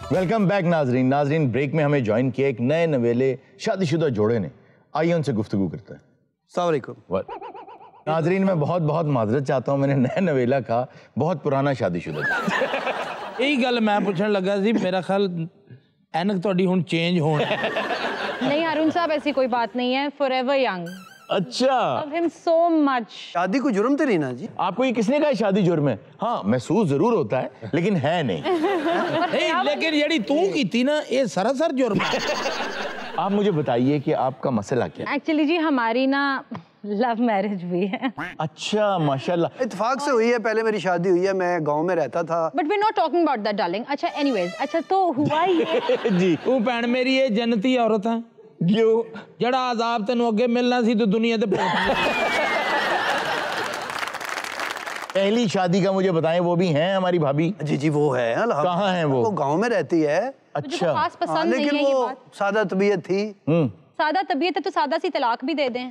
Welcome back नाजरीन। नाजरीन, break में हमें ज्वाइन किया एक नए नवेले शादीशुदा जोड़े ने। आइए उनसे गुफ्तगू करते हैं। अस्सलाम वालेकुम। नाजरीन, मैं बहुत बहुत माजरत चाहता हूँ, मैंने नया नवेला कहा, बहुत पुराना शादीशुदा। यही गल मैं पूछने लगा सी, मेरा ख्याल एनक थोड़ी हुन चेंज होने। नहीं अरुण साहब, ऐसी कोई बात नहीं है। Forever young. अच्छा, लव हिम सो मच। शादी को जुर्म तो नहीं ना जी? आपको ये किसने कहा शादी जुर्म है? हाँ, महसूस जरूर होता है लेकिन है नहीं। नहीं, लेकिन यड़ी तू की थी ना, ये सरासर जुर्म है। आप मुझे बताइए कि आपका मसला क्या है? एक्चुअली जी हमारी ना लव मैरिज हुई है। अच्छा, माशाल्लाह। इत्तेफाक से हुई है, पहले मेरी शादी हुई है, मैं गांव में रहता था। But we not talking about that darling. अच्छा एनीवेज, अच्छा तो हुआ ये जी। तू भैन मेरी ये जन्नती औरत है, क्यों? जड़ा आजाब तेन अगे मिलना सी तो दुनिया ते पहली शादी का मुझे बताएं, वो भी हैं हमारी भाभी? जी जी वो है। कहाँ है वो? गांव में रहती है। अच्छा, खास पसंद नहीं लेकिन है ये वो बात। सादा तबीयत थी। सादा तबीयत है तो सादा सी तलाक भी दे दें।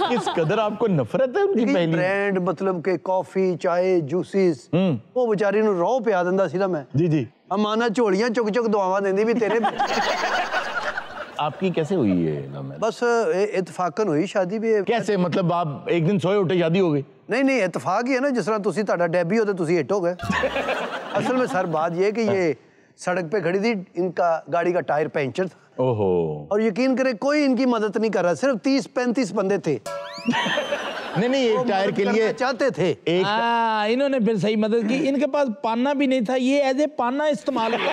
किस कदर आपको नफरत है उनकी पहली? ब्रांड मतलब के कॉफी चाय जूसेस, वो बेचारी नु रोह पिया दिंदा सी ना मैं। जी जी। अमाना झोलियां चुक चुक दुआवां देंदी भी तेरे। आपकी कैसे हुई है लव मैरिज? बस इत्तेफाकन हुई शादी भी। कैसे मतलब आप एक दिन सोए उठे शादी हो गई? नहीं इत्तेफाक ही है ना, जिस तरह तुसी ताड़ा डेबी हो तो तुसी हिट हो गए। असल में सर बात ये कि ये सड़क पे खड़ी थी, इनका गाड़ी का टायर पंचर था। ओहो। और यकीन करे कोई इनकी मदद नहीं कर रहा, सिर्फ 30-35 बंदे थे। नहीं, एक टायर के लिए चाहते थे। एक इन्होंने फिर सही मदद की। इनके पास पाना भी नहीं था, ये एज ए पाना इस्तेमाल हुआ।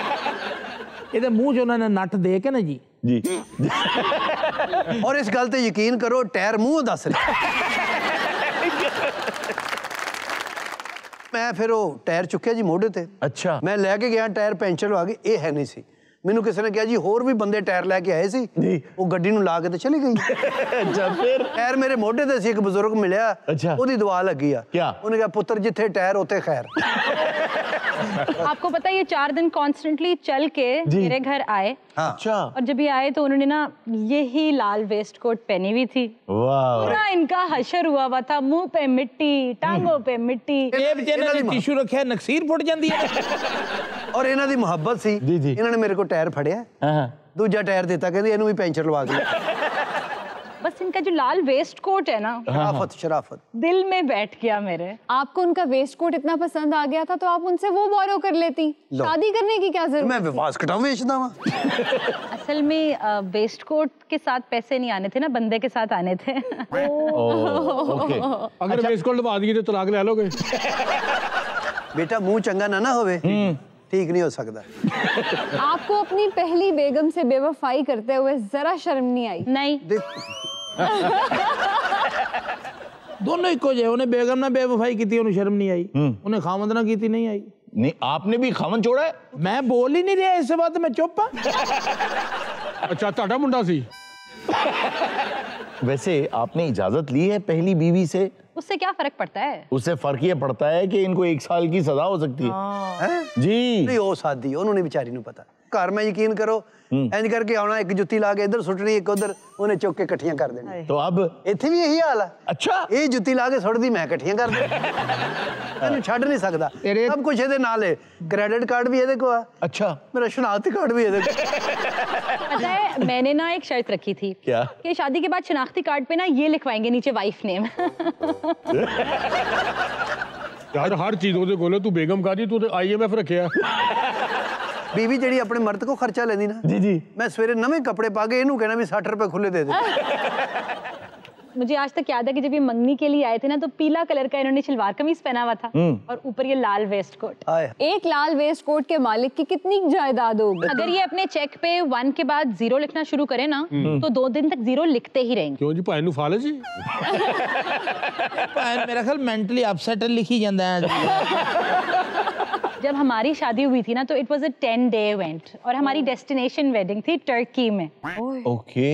ये मुंह जो उन्होंने नट दे के ना जी जी। और इस गल ते यकीन करो, टायर मुंह दस रहे। मैं फिर वो टायर चुक्या जी मोढ़े ते। अच्छा। मैं लेके गया, टायर पंचर लगा के, ये है नहीं सी। मैनू किसी ने कहा जी होर भी बंदे टायर लेके आए सी, वो गड्डी नू ला के ते चली गई। अच्छा, फिर टायर मेरे मोढ़े ते सी, एक बुजुर्ग मिलिया। अच्छा। ओदी दुआ लगी आ। क्या? उन्हें कहा पुत्र जिथे टायर उथे खैर। आपको पता है ये 4 दिन कॉन्स्टेंटली चल के मेरे घर आए। अच्छा। और जब ये आए तो उन्होंने ना यही लाल वेस्ट कोट पहनी हुई थी। वाह। पूरा इनका हशर हुआ था, मुंह पे मिट्टी, टांगों पे मिट्टी। ये बेचारे ने टिश्यू रखा, नक्सीर फुट जाती है। और इन्हां दी मोहब्बत सी। जी जी। इन्होंने मेरे को टायर फड़िया, दूजा टायर देता, कहते इन्हू भी पंचर लवा के। बस इनका जो लाल वेस्ट कोट है ना, शराफत दिल में बैठ गया मेरे। आपको उनका वेस्ट कोट इतना पसंद आ गया था तो आप उनसे वो बोरो कर लेती। शादी करने की क्या जरूरत? मैं विवास कटाऊं बेचदा वां। असल में वेस्ट कोट के साथ पैसे नहीं आने थे ना, बंदे के साथ आने थे। ओके। अगर वेस्ट कोट लगा दिए तो तलाक ले लोगे। बेटा मुंह चंगा ना होवे, ठीक नहीं हो सकता। आपको अपनी पहली बेगम से बेवफाई करते हुए जरा शर्म नहीं आई? नहीं। दोनों इको जे, उन्हें बेगम ना बेवफाई की थी, उन्हें शर्म नहीं आई, उन्हें खामद ना की थी, नहीं आई। नहीं, आपने भी खामन छोड़ा है? मैं बोल ही नहीं रहा इस बात, मैं चुप हाँ। अच्छा, ताड़ा मुंडा सी। वैसे आपने इजाजत ली है पहली बीवी से? उससे क्या फर्क पड़ता है? उससे फर्क ये पड़ता है कि इनको 1 साल की सजा हो सकती है। जी। नहीं हो सादी, उन्होंने बेचारी नू पता। घर में यकीन करो, इंज करके आना, एक जुत्ती ला के इधर सुटनी, एक उधर, उन्हें चुक के इकट्ठियां कर देनी। तो अब इत्थे भी यही हाल है। अच्छा। ये जुत्ती ला के सुट दी, मैं इकट्ठियां कर दे। मैनू छड़ नहीं सकदा। सब कुछ ਇਹਦੇ ਨਾਲ है, क्रेडिट कार्ड भी ਇਹਦੇ को है। अच्छा। मेरा शनाख्ती कार्ड भी ਇਹਦੇ को। पता है मैंने ना एक शर्त रखी थी। क्या? कि शादी के बाद शनाख्ती कार्ड पे ना ये लिखवाएंगे नीचे वाइफ नेम। यार हर चीज ਉਹਦੇ ਕੋਲ ਤੂੰ ਬੇਗਮ ਕਾਦੀ ਤੂੰ ਤੇ IMF ਰੱਖਿਆ। बीवी ਜਿਹੜੀ ਆਪਣੇ ਮਰਦ को खर्चा लेंदी ना, जी जी, मैं सवेरे नवे कपड़े पा के ਇਹਨੂੰ कहना भी 60 रुपए खुले दे दे। मुझे आज तक याद है कि जब ये मंगनी के लिए आए थे ना, तो पीला कलर का इन्होंने सलवार कमीज पहना हुआ था और ऊपर ये लाल वेस्ट कोट। एक लाल वेस्ट कोट के मालिक की कितनी जायदाद होगी? अगर ये अपने चेक पे 1 के बाद 0 लिखना शुरू करे ना, तो 2 दिन तक 0 लिखते ही रहेंगे। क्यों जी, भाई नु फाले जी? मेरा ख्याल मेंटली अपसेट लिखी जाता है। जब हमारी शादी हुई थी ना, तो it was a 10-day event और हमारी डेस्टिनेशन वेडिंग थी टर्की में। ओके।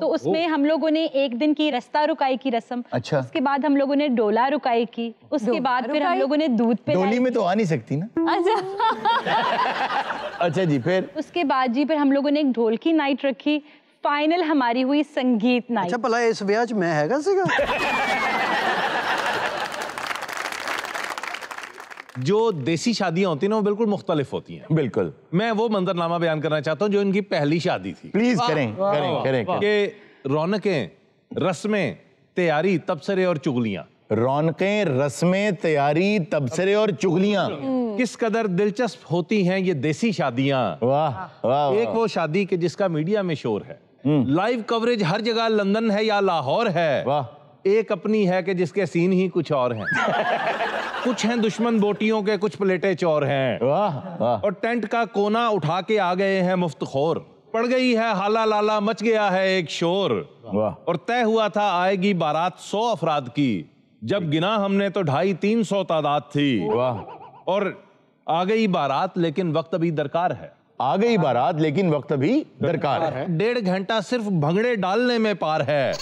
तो उसमें हम लोगों ने 1 दिन की रास्ता रुकाई की रस्म। अच्छा। उसके बाद हम लोगों ने डोला रुकाई की। उसके बाद फिर हम लोगों ने दूध पे डोली में तो आ नहीं सकती ना। अच्छा। अच्छा जी, फिर उसके बाद जी फिर हम लोगों ने एक ढोल की नाइट रखी। फाइनल हमारी हुई संगीत नाइट। अच्छा भला इस ब्याह च मैं हैगा सीगा? जो देसी शादियां होती हैं ना वो बिल्कुल मुख्तलिफ होती हैं। बिल्कुल। मैं वो मंजरनामा बयान करना चाहता हूँ जो इनकी पहली शादी थी। प्लीज करें करें करें कि रौनकें, रस्में, तैयारी, तबसरे और चुगलियां। रौनकें, रस्में, तैयारी, तबसरे और चुगलियां। किस कदर दिलचस्प होती हैं ये देसी शादियां। वाह वाह। एक वो शादी के जिसका मीडिया में शोर है, लाइव कवरेज हर जगह, लंदन है या लाहौर है। वाह। एक अपनी है कि जिसके सीन ही कुछ और हैं। कुछ हैं दुश्मन बोटियों के, कुछ प्लेटें चौर हैं। वाह वाह। और टेंट का कोना उठा के आ गए हैं मुफ्तखोर। पड़ गई है हाला लाला, मच गया है एक शोर। वाह। और तय हुआ था आएगी बारात 100 अफराद की, जब गिना हमने तो 250-300 तादाद थी। वाह। और आ गई बारात लेकिन वक्त अभी दरकार है। आ गई बारात लेकिन वक्त अभी दरकार है। 1.5 घंटा सिर्फ भंगड़े डालने में पार है।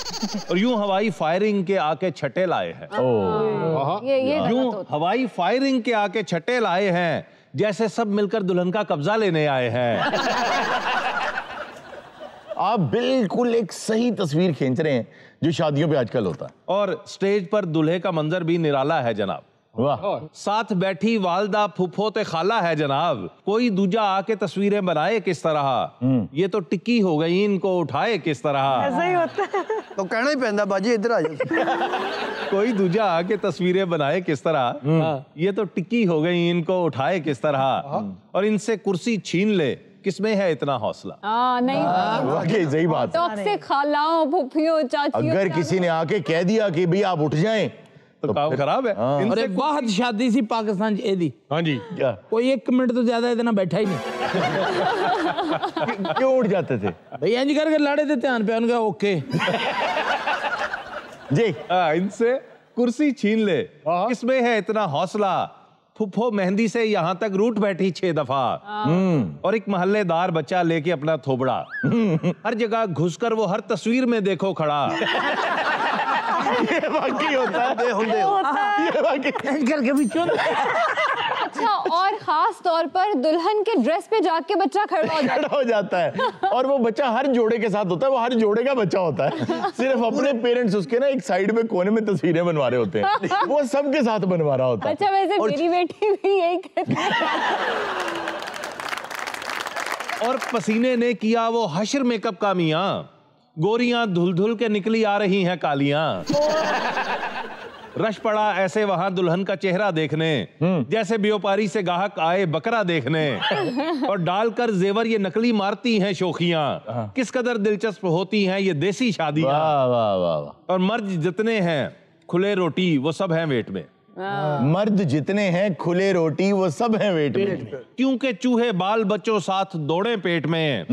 और यूं हवाई फायरिंग के आके छठे लाए हैं। ये यूं हवाई फायरिंग के आके छठे लाए हैं, जैसे सब मिलकर दुल्हन का कब्जा लेने आए हैं। आप बिल्कुल एक सही तस्वीर खींच रहे हैं जो शादियों पे आजकल होता है। और स्टेज पर दूल्हे का मंजर भी निराला है जनाब। वाह। साथ बैठी वालदा फुफो ते खाला है जनाब। कोई दूजा आके तस्वीरें बनाए किस तरह, ये तो टिक्की हो गई, इनको उठाए किस तरह। ऐसा ही होता है। तो कहना ही पैंदा बाजी इधर आ जाओ। कोई दूजा आके तस्वीरें बनाए किस तरह, ये तो टिक्की हो गई, इनको उठाए किस तरह। और इनसे कुर्सी छीन ले, किसमें है इतना हौसला। नहीं वाकई सही बात है। टॉक्सिक खालाओं, फूफियों, चाचियों। अगर किसी ने आके कह दिया कि भाई आप उठ जाएं तो काम खराब है। और एक वाहद शादी सी पाकिस्तान च एदी, हाँ जी। क्या कोई 1 मिनट तो ज्यादा इतना बैठा ही नहीं। क्यों उठ जाते थे भाई इंज करके लाड़े दे ध्यान पे उनका ओके जी। इनसे कुर्सी छीन ले, किसमें है इतना हौसला। फुफो मेहंदी से यहाँ तक रूट बैठी 6 दफा। और एक महल्लेदार बच्चा लेके अपना थोबड़ा, हर जगह घुसकर वो हर तस्वीर में देखो खड़ा। ये वाकई होता है। ये वाकई इंज करके भी चुन। अच्छा, और खास तौर पर दुल्हन के ड्रेस पे जाके बच्चा खड़ा हो जाता खड़ा हो जाता है। और वो बच्चा हर जोड़े के साथ होता है, वो हर जोड़े का बच्चा होता है। सिर्फ अपने पेरेंट्स उसके ना एक साइड में कोने में तस्वीरें बनवा रहे होते हैं, वो सबके साथ बनवा रहा होता है। अच्छा, वैसे मेरी बेटी भी यही करती है। और पसीने ने किया वो हश्र मेकअप का मियां, गोरियां धुल धुल के निकली आ रही हैं कालियां। रश पड़ा ऐसे वहां दुल्हन का चेहरा देखने, जैसे व्यापारी से ग्राहक आए बकरा देखने। और डालकर जेवर ये नकली मारती हैं शोखियां, किस कदर दिलचस्प होती हैं ये देसी शादियां। वाह वाह वाह वाह। और मर्द जितने हैं खुले रोटी वो सब हैं वेट में। मर्द जितने हैं खुले रोटी वो सब हैं वेट में। क्योंकि चूहे बाल बच्चों साथ दौड़े पेट में।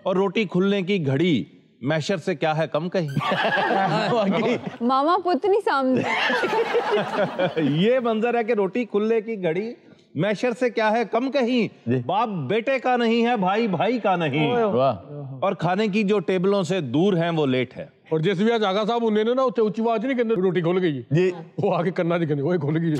और रोटी खुलने की घड़ी मैशर से क्या है कम कहीं। मामा पुतनी सामने। ये मंजर है कि रोटी खुलने की घड़ी मैशर से क्या है कम कहीं। बाप बेटे का नहीं है, भाई भाई का नहीं। वाह। और खाने की जो टेबलों से दूर हैं वो लेट है। और जिस भी आज आगा साहब उन्होंने ना उच्ची आवाज नहीं कहते रोटी खुल गई जी। वो आगे करना नहीं कहते वो खुल गई।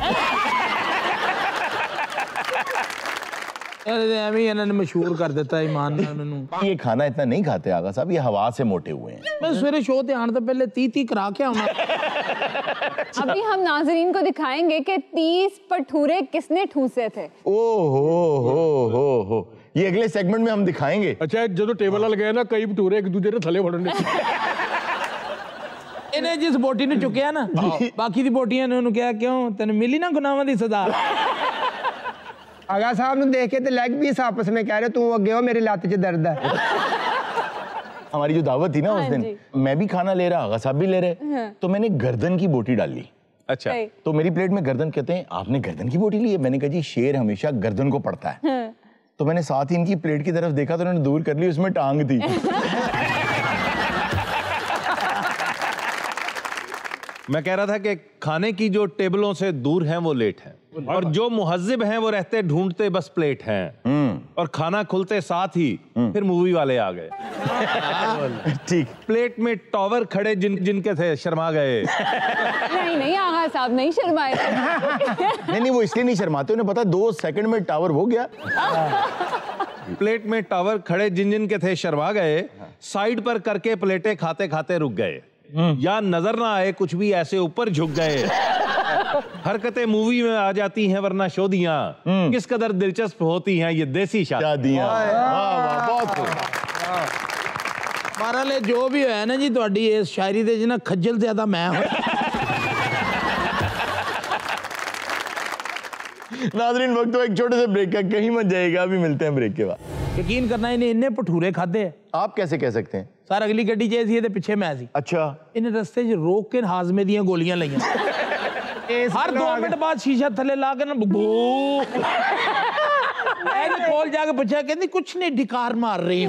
ਐਵੇਂ ਇਹਨਾਂ ਨੇ ਮਸ਼ਹੂਰ ਕਰ ਦਿੱਤਾ ईमान ਨਾਲ ਮੈਨੂੰ। ये खाना इतना नहीं खाते आगा साहब, ये हवा से मोटे हुए हैं। मैं सवेरे शो ते आने तो पहले 30 करा के आना। अभी हम नाजरीन को दिखाएंगे कि 30 भटूरे किसने ठूसे थे। ओ हो ये अगले सेगमेंट में हम दिखाएंगे। अच्छा, जो टेबल वाल गए ना कई भटूरे एक दूसरे थले फड़ने। ਇਹਨੇ ਜਿਸ ਬੋਟੀ ਨੂੰ ਚੁੱਕਿਆ ਨਾ, ਬਾਕੀ ਦੀ ਬੋਟੀਆਂ ਨੇ ਉਹਨੂੰ ਕਿਹਾ ਕਿਉਂ ਤੈਨੂੰ ਮਿਲੀ ਨਾ ਗੁਨਾਹਾਂ ਦੀ ਸਜ਼ਾ। आगा साहब ने देख के तो लेग पीस आपस में कह रहे तू अगे हो मेरी लत च दर्द है। हमारी जो दावत थी ना उस दिन, मैं भी खाना ले रहा, आगा साहब भी ले रहे, तो मैंने गर्दन की बोटी डाल ली। अच्छा। तो मेरी प्लेट में गर्दन, कहते हैं आपने गर्दन की बोटी ली है? मैंने कहा जी शेर हमेशा गर्दन को पड़ता है। तो मैंने साथ ही इनकी प्लेट की तरफ देखा तो उन्होंने दूर कर ली, उसमें टांग थी। मैं कह रहा था कि खाने की जो टेबलों से दूर हैं वो लेट हैं, और जो मुहज्जिब हैं वो रहते ढूंढते बस प्लेट हैं। और खाना खुलते साथ ही फिर मूवी वाले आ गए। ठीक। प्लेट में टॉवर खड़े जिनके थे शर्मा गए। नहीं आगा साहब नहीं शर्माए। नहीं वो इसलिए नहीं शर्माते, उन्हें पता 2 सेकंड में टावर हो गया। प्लेट में टावर खड़े जिनके थे शर्मा गए, साइड पर करके प्लेटें खाते खाते रुक गए, या नजर ना आए कुछ भी ऐसे ऊपर झुक गए। हरकतें मूवी में आ जाती हैं वरना शोदियां, किस कदर दिलचस्प होती हैं ये देसी शादियां। वाह वाह, बहुत खूब। मारा ले जो भी है ना जी ਤੁਹਾਡੀ ਇਸ ਸ਼ਾਇਰੀ ਦੇ ਜਿਹਨਾਂ ਖੱਜਲ ਜ਼ਿਆਦਾ ਮੈਂ ਹਾਂ। नाजरीन वक्त तो एक छोटे से ब्रेक का, कहीं मत जाइएगा, अभी मिलते हैं ब्रेक के बाद। ਯਕੀਨ ਕਰਨਾ ਇਹਨੇ ਇੰਨੇ ਭਟੂਰੇ ਖਾਦੇ आप कैसे कह सकते हैं? ਸਰ ਅਗਲੀ ਗੱਡੀ 'ਚ ਸੀ ਇਹਦੇ ਪਿੱਛੇ ਮੈਂ ਸੀ। अच्छा, ਇਹਨੇ ਰਸਤੇ 'ਚ ਰੋਕ ਕੇ ਹਾਜ਼ਮੇ ਦੀਆਂ ਗੋਲੀਆਂ ਲਈਆਂ। ਹਰ 2 ਮਿੰਟ ਬਾਅਦ ਸ਼ੀਸ਼ਾ ਥੱਲੇ ਲਾ ਕੇ ਨਾ ਬੋ ਇਹਦੇ ਕੋਲ ਜਾ ਕੇ ਪੁੱਛਿਆ, ਕਹਿੰਦੀ ਕੁਛ ਨਹੀਂ, ਢਿਕਾਰ ਮਾਰ ਰਹੀ।